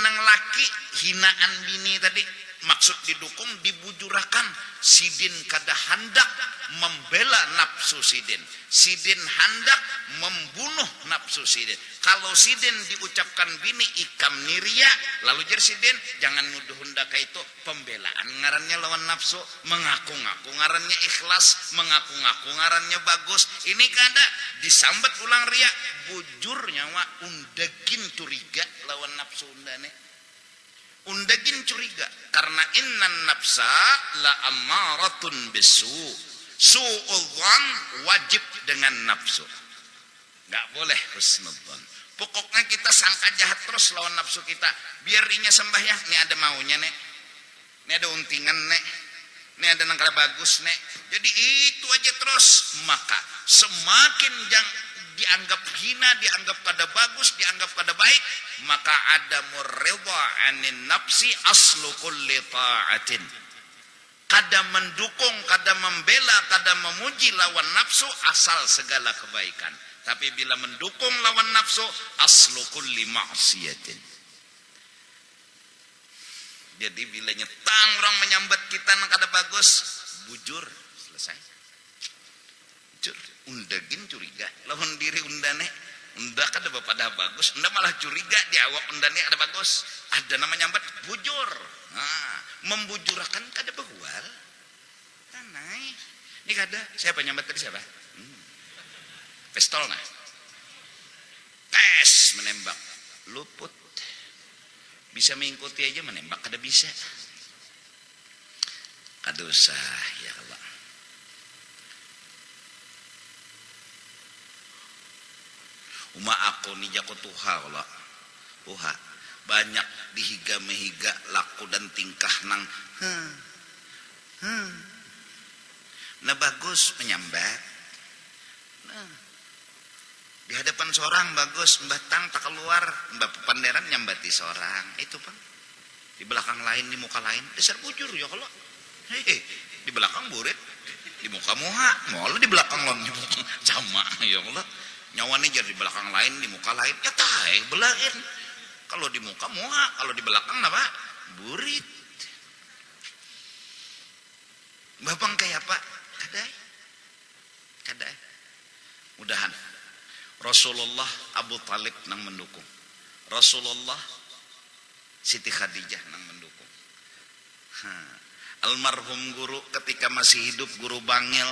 nang laki hinaan bini tadi, maksud didukung dibujurakan. Sidin kada hendak membela nafsu sidin, sidin hendak membunuh nafsu sidin. Kalau sidin diucapkan bini ikam niria, lalu jer sidin jangan nuduh hendak itu pembelaan, ngarannya lawan nafsu, mengaku-ngaku ngarannya ikhlas, mengaku-ngaku ngarannya bagus. Ini kada disambat ulang ria, bujur nyawa undagin curiga lawan nafsu undane. Undagin curiga karena innan nafsa la ammaratun bisu. Su'udzan wajib dengan nafsu. Enggak boleh husnudzan. Pokoknya kita sangka jahat terus lawan nafsu kita. Biar inya sembahyang, ini ada maunya nek. Ini ada untingan nek. Ini ada nangkala bagus nek. Jadi itu aja terus. Maka semakin dianggap hina, dianggap kada bagus, dianggap kada baik, maka ada ridha anin nafsi aslu kulli ta'atin. Kada mendukung, kada membela, kada memuji lawan nafsu asal segala kebaikan. Tapi bila mendukung lawan nafsu aslu kulli ma'siyatin. Jadi bila nyetang orang menyambat kita nang kada bagus, bujur, selesai. Bujur. Undagin curiga lawan diri undane, unda kada pada bagus, unda malah curiga di awak undane ada bagus, ada nama nyambat bujur. Membujurakan kada behual tanai ini kada. Siapa nyambat tadi siapa? Pistol nah tes menembak luput, bisa mengikuti aja menembak kada bisa. Kada usah ya Allah. Uma aku ni jako tuha Allah. Tuha banyak dihiga mehiga laku dan tingkah nang nah bagus menyambat. Nah, di hadapan seorang bagus, batang tak keluar, mbak panderan nyambati seorang itu Bang. Di belakang lain, di muka lain, dasar bujur ya kalau. Di belakang burit, di muka muha, mau di belakang lon sama ya Allah. Nyawane jadi di belakang lain, di muka lain, ya tae belain. Kalau di muka muha, kalau di belakang apa? Burit. Babang kayak apa? Kadai. Mudahan Rasulullah Abu Talib nang mendukung. Rasulullah Siti Khadijah nang mendukung. Almarhum guru ketika masih hidup, guru Bangil,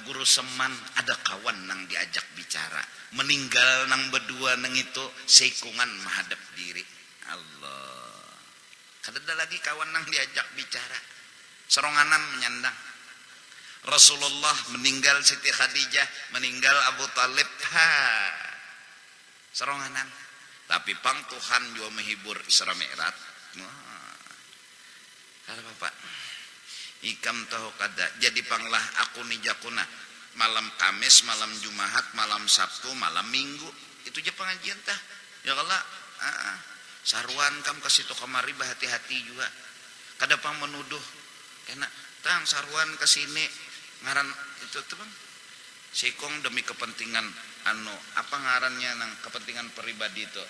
guru Seman, ada kawan nang diajak bicara. Meninggal nang berdua nang itu seikungan menghadap diri. Allah. Kada lagi kawan nang diajak bicara. Seronganan menyandang. Rasulullah meninggal, Siti Khadijah meninggal, Abu Talib seronganan. Tapi pang Tuhan juga menghibur Isra Mi'raj. Kata Bapak, ikam tahu kada. Jadi panglah aku nijakuna malam Kamis, malam Jumat, malam Sabtu, malam Minggu. Itu aja pengajian tah. Ya Allah, saruan kam kasih to kamari hati-hati juga. Kada pang menuduh. Kena tang saruan ke sini ngaran itu tuh Bang. Sikong demi kepentingan apa ngarannya nang kepentingan pribadi itu.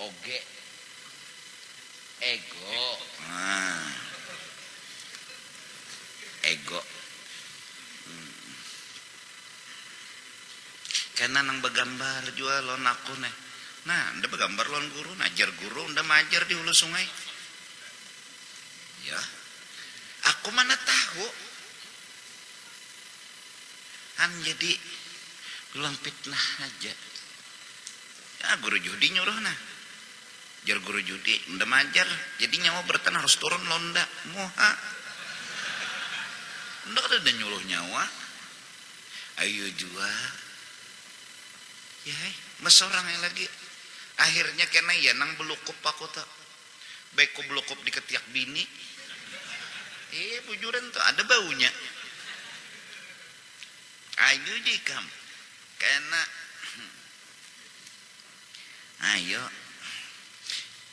Oge ego. Ego. Karena nang begambar juga lon aku nih. Nah, nda begambar lon guru, najar guru, nda majar di hulu sungai. Ya. Aku mana tahu. Jadi gelang fitnah aja. Ya guru Judi nyuruh nah. Jar guru judi udah majar, jadi nyawa bertan harus turun londa moha. Udah kada nyuruh nyawa. Ayo jua. Ya, mas orang yang lagi. Akhirnya kena ya nang belukup aku tak. Baik ku belukup di ketiak bini. Bujuran tuh ada baunya. Ayo dikam. Kena. Ayo.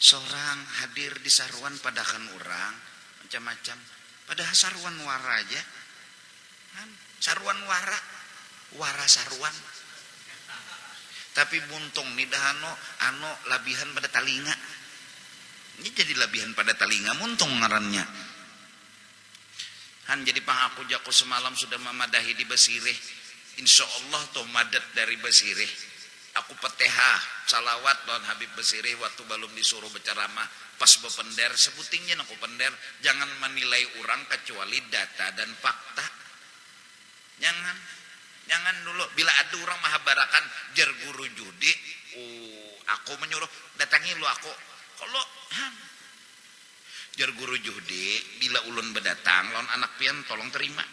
Seorang hadir di saruan padakan orang macam-macam. Padahal saruan wara aja. Saruan wara saruan. Tapi buntung nih dah ano labihan pada talinga. Ini jadi labihan pada talinga muntung ngarannya. Han jadi pang aku jago semalam sudah memadahi di Basireh. Insya Allah tuh madat dari Basireh. Aku petehah salawat lawan Habib Basireh waktu belum disuruh berceramah pas bepender sebutingnya aku pender jangan menilai orang kecuali data dan fakta. Jangan dulu bila ada orang mahabarakan jar guru judi aku menyuruh datangi lu aku kalau jar guru judi bila ulun berdatang lawan anak pian tolong terima.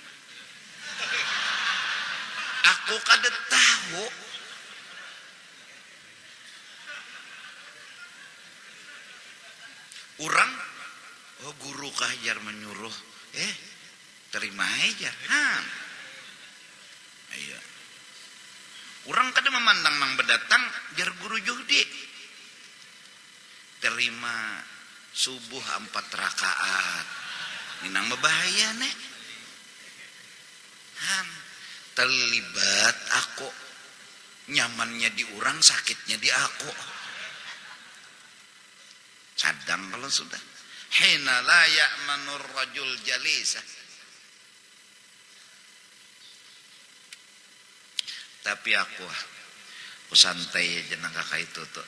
Aku kada tahu. Orang guru kah jar menyuruh terima aja. Iya. Orang kada memandang nang berdatang jar guru judi. Terima subuh 4 rakaat. Ini nang berbahaya nek. Terlibat aku. Nyamannya di orang, sakitnya di aku. Cadang kalau sudah. Hina la ya'manur rajul jalisah. Tapi aku santai aja nang kakak itu tuh.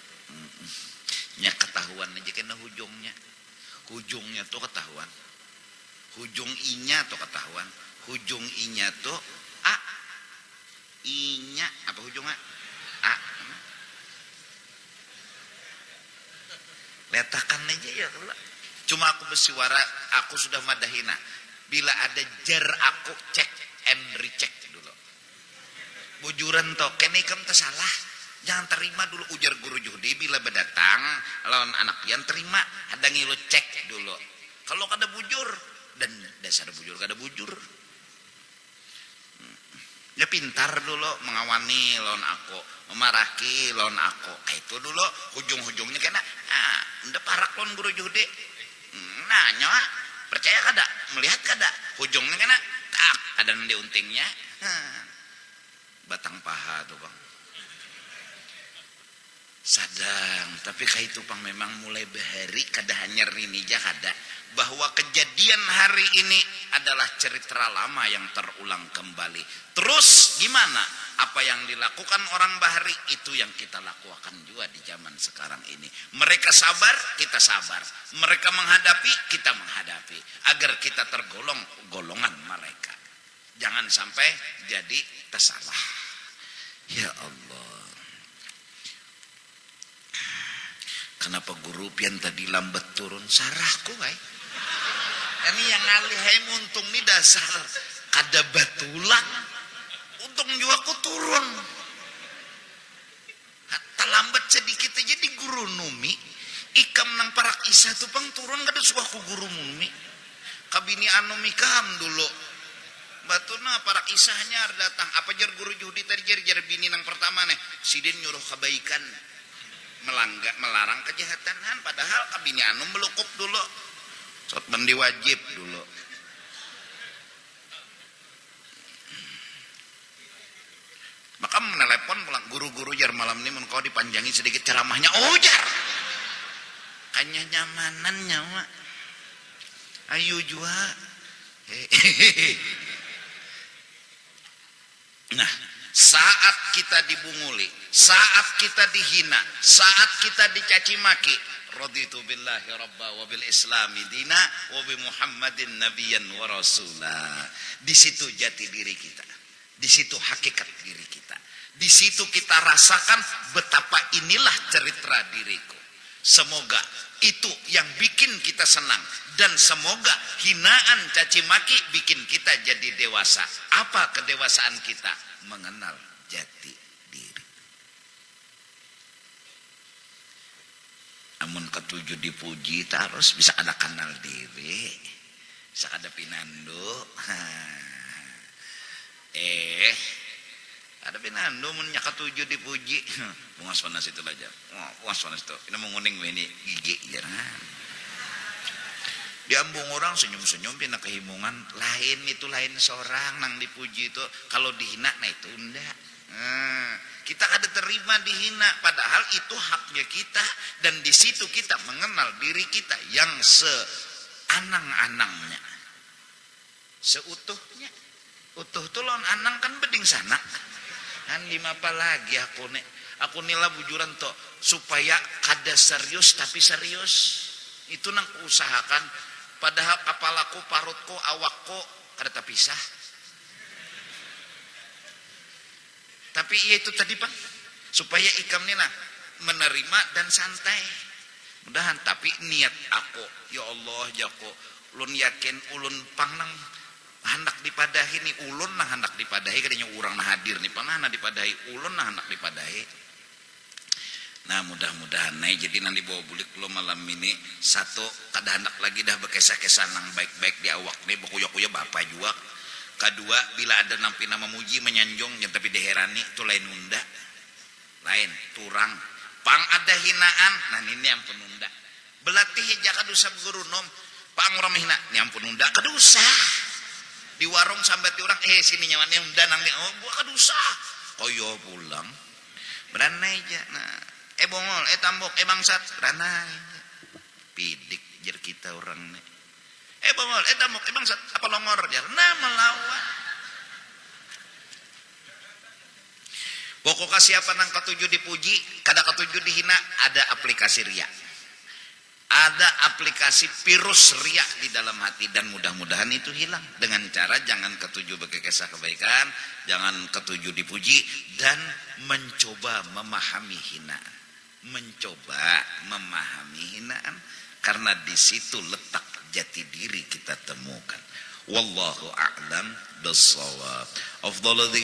Nya ketahuan aja kena hujungnya. Hujungnya tuh ketahuan. Hujung inya tuh ketahuan. Hujung inya tuh a. Inya apa hujungnya? A. Letakkan aja ya kalau. Cuma aku bersuara, aku sudah madahina. Bila ada jar aku cek and recheck dulu. Bujuran toh, kene ikam salah. Jangan terima dulu ujar guru judi bila berdatang lawan anak pian terima. Ada ngilu cek dulu. Kalau kada bujur dan dasar bujur kada bujur. Ya pintar dulu mengawani lawan aku, memaraki lawan aku. Itu dulu ujung-ujungnya kena. Ndak parak lawan guru judi. Nanya, percaya kada? Melihat kada? Ujungnya kena. Tak, ada nanti untingnya. Batang paha tuh bang. Sadang, tapi kayak itu bang memang mulai bahari kada hanya rini aja kada. Bahwa kejadian hari ini adalah cerita lama yang terulang kembali. Terus gimana? Apa yang dilakukan orang bahari itu yang kita lakukan juga di zaman sekarang ini. Mereka sabar, kita sabar. Mereka menghadapi, kita menghadapi. Agar kita tergolong golongan mereka. Jangan sampai jadi tersalah. Ya Allah. Kenapa guru pian tadi lambat turun? Sarahku baik. Ini yang alihai muntung nih dasar kada batulang. Untung juga aku turun. Terlambat sedikit aja di guru numi. Ikam nang parak isa tuh pang turun kada suka ku guru numi. Kabini anu mikam dulu. Batuna parak isahnya datang. Apa jar guru judi tadi jar bini nang pertama nih. Sidin nyuruh kebaikan. Melarang kejahatan. Padahal kabini anu melukup dulu. Sot mandi wajib dulu. Maka menelepon pulang guru-guru jar malam ini mun kau dipanjangi sedikit ceramahnya. Oh jar. Kanya nyamanan nyawa. Ayo jua. Nah, saat kita dibunguli, saat kita dihina, saat kita dicaci maki, raditu billahi rabba wa bil islami dina wa bi muhammadin nabiyyan wa rasulah. Di situ jati diri kita. Di situ hakikat diri kita. Di situ kita rasakan betapa inilah cerita diriku. Semoga itu yang bikin kita senang, dan semoga hinaan caci maki bikin kita jadi dewasa. Apa kedewasaan kita? Mengenal jati diri. Amun ketujuh dipuji terus bisa ada kenal diri, bisa ada pinando. Ada pinando mun nya ketujuh dipuji. Bungas panas itu aja. Bungas panas itu. Ini menguning ini gigi jangan. Diambung orang senyum-senyum pina kehimungan, lain itu lain seorang nang dipuji itu. Kalau dihina nah itu enggak. Kita ada terima dihina, padahal itu haknya kita, dan di situ kita mengenal diri kita yang seanang-anangnya, seutuhnya. Utuh tuh lawan anang kan beding sana. Kan lima apa lagi aku nila bujuran toh supaya kada serius tapi serius. Itu nang usahakan, padahal kepalaku, parutku, awakku kada terpisah. Tapi iya itu tadi Pak, supaya ikam nina menerima dan santai. Mudahan tapi niat aku, ya Allah jako ulun yakin ulun pang nang hendak dipadahi nih, ulun nah hendak dipadahi kadanya urang nah hadir nih pang nah dipadahi, ulun nah hendak dipadahi. Nah mudah-mudahan nah jadi nanti bawa bulik lo malam ini satu kada hendak lagi dah bekesah-kesah nang baik-baik di awak nih bekuya-kuya bapak juga. Kedua, bila ada nampi nama muji menyanjung yang tapi diherani itu lain nunda, lain turang pang ada hinaan. Nah ini yang penunda belatih jaka dosa guru nom pang orang hina ini yang penunda kadusa di warung sampai ti orang sini nyawane unda nang gua kadusa koyo pulang beranai aja. Nah bongol tambok bangsat beranai pidik jer kita orang nih bongol tambok bangsat apa longor jar nah melawan. Pokoknya siapa nang ketujuh dipuji kada ketujuh dihina, ada aplikasi ria, ada aplikasi virus ria di dalam hati, dan mudah-mudahan itu hilang dengan cara jangan ketujuh berkesah kebaikan, jangan ketujuh dipuji, dan mencoba memahami hinaan, mencoba memahami hinaan, karena di situ letak jati diri kita temukan. Wallahu a'lam bissawab. Afdhalu